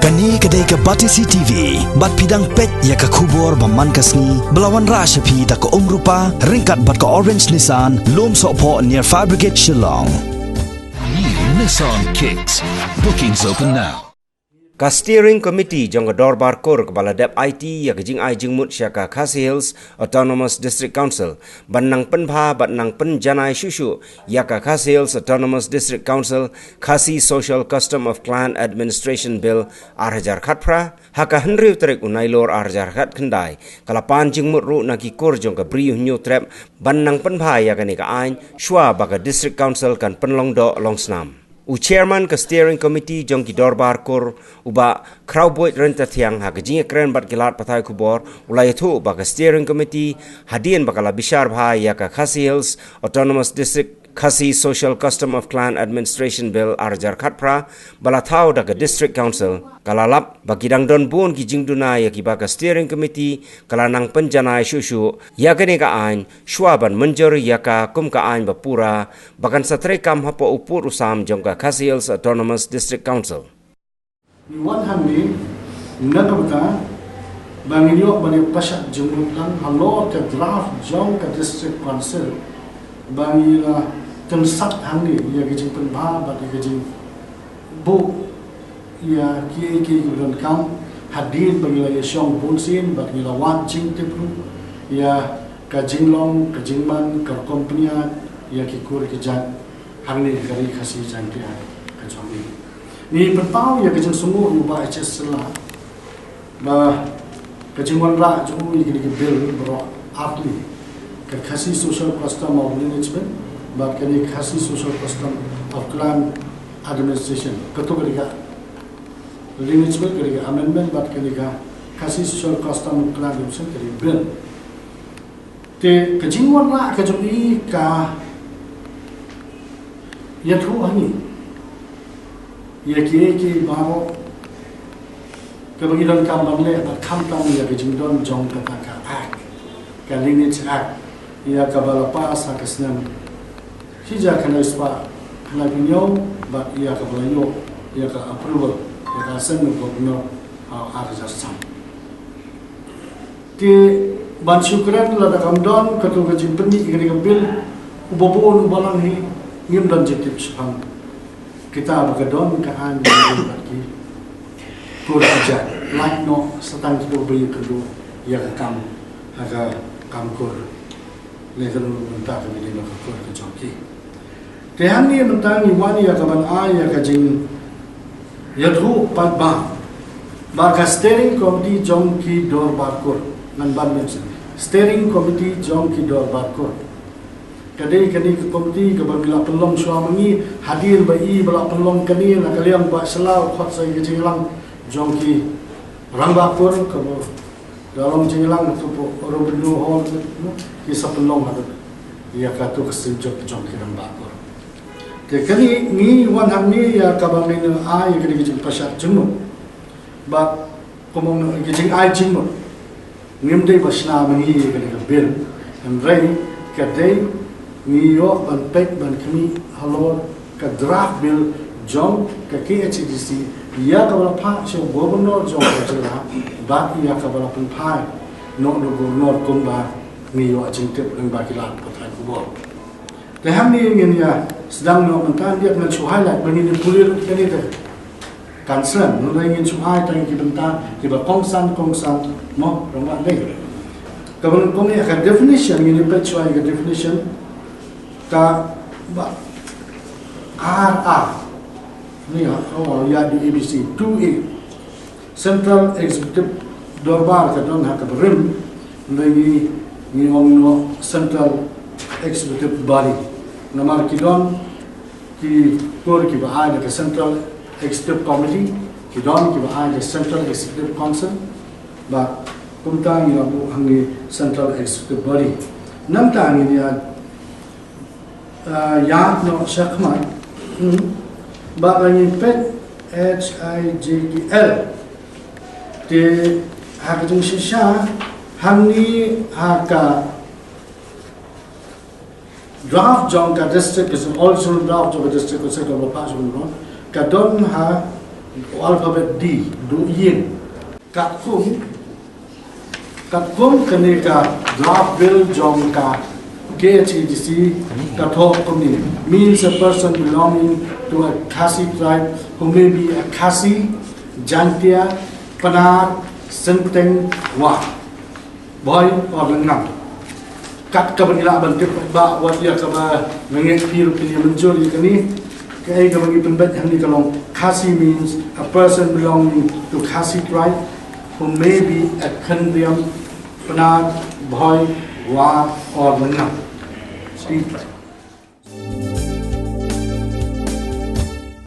Kani kedai ke Batisi TV, bat pidang pet ya ke kubur baman kasni, belawan rasa pi da ke rupa, ringkat bat ke orange Nissan, lom sokpo near Fire Brigade Shillong. New Nissan Kicks. Bookings open now. Ka steering committee Jong Dorbar kor kepala dep IT ya ke Jingmut syaka Khasi Hills Autonomous District Council banang penpha batnang penjanai shushu ya ke Khasi Hills Autonomous District Council Khasi Social Custom of Clan Administration Bill arhajar khatpra haka henriu trek unailor arhajar khat kendai kalapan Jingmut ru naki kor Jong ke briu new trap banang penpha ya ke ni ka ain shwa baka District Council kan penlong do long snam. Chairman ke steering committee Jong ki Dorbar kor uba crowboy renta tiang ha kejing kren bat kilat patai kubor ulai thu ba ke steering committee hadien bakala bishar bha ya ka Khasi Hills Autonomous District Khasi Social Custom of Clan Administration Bill arjar khatpra bala thau da ke District Council kalalap bagidang don bon ki jingduna ya ki ba ke steering committee kalanang penjanai shushu ya ke ni ka ain shwaban menjor ya ka kum ka ain bapura bakan satrekam hapo upur usam Jong ka Khasi Hills Autonomous District Council. Wan hamni nagabta bangilyo bani pasat Jingmut lang Halor ke draft Jong ka District Council bangila temsat hamni ya gejing penba bat gejing bu ya ki gudon kam hadir bangila ya syong bunsin bat gila wan jing tepru ya ka jinglong ka jingman ka kompania ya ki kur ki jan hamni kari Khasi jantia ka jombi ni berpau ya kejeng sungguh ubah HS selah bah kejeng wanra jung ni kini bil bro atli ke Khasi Social Custom of Management bah kini Khasi Social Custom of Clan Administration ketua ketiga management ketiga amendment bah kini Khasi Social Custom of Clan Administration ketiga bil te kejeng wanra kejeng ni ka yathu hani ya ki baro kebagian kam bangle bat kam tam ya ke jingdon Jong kata ka act ka lineage act ya ka balapa sa kesnan hija kana ispa kana binyo bat ya ka balayo ya ka approval ya ka sen ko no arja sam ti ban syukran la da kam don ka tu ka jimpeni ngani ka bil ubobon balang hi ngim dan jetip sepang kita berkedon ke an bagi kurja like no setang kita beri kedua ya kam aga kamkur legal mentah kami nak kur ke joki tehan ni mentang ni wani ya kaban a ya kajing yadhu padba baga steering committee Jong ki Dorbar kur nan ban mention steering committee Jong ki Dorbar kur kadai kani ke komiti ke bila pelong suami hadir bai bila pelong kani nak kalian buat selau khot saya ke jinglang Jong ki rambapur ke dalam jinglang tu Robinu hall ki sapelong ada dia kata kesenjok Jong ki rambapur ke kani ni wan hamni ya kabang ni ai kani ke pasar Jingmut ba komong ke jing ai Jingmut ngimdei basna mangi kani ke bil amrai kadai Niyo ban pek ban kami Halor ka draft bill Jong ka KHDC ya ka bala pha so governor Jong ka jela ba ya ka bala pun phai no governor kumba niyo ajing tep ng bakilat patay kubo te hamni ngin ya sedang no mentan dia dengan highlight bani ni pulir kani de concern no ngin suhai tang ki benta ki ba kongsan mo roma le ka ban kong ya ka definition ngin pe chwa ka definition ka RR ni ya di ABC 2A Central Executive Dorbar ka don ha ka rim ni no Central Executive Body namar ki don ki kor ki ba ka Central Executive Committee ki don ki ba Central Executive Council ba kumta ni abu hangi Central Executive Body nam ta ni ya ya no shakman ba ni pet HIJKL te hakajung shisha hamni haka draft Jong ka district is also draft of a district of sector of pass ka don ha alphabet D, du yin. Kat kum kenika draft bill Jong ka KHEDC kathok kumi means a person belonging to a Khasi tribe who may be a Khasi, Jantia, Panar, Senteng, Wa, boy or Lengang. Kat kabangila bantik ba wat ya kaba ngengek piru pini menjuri kini kaya kabangi penbat hani kalong Khasi means a person belonging to Khasi tribe who may be a Khandriam, Panar, boy, Wa or Lengang. Speak.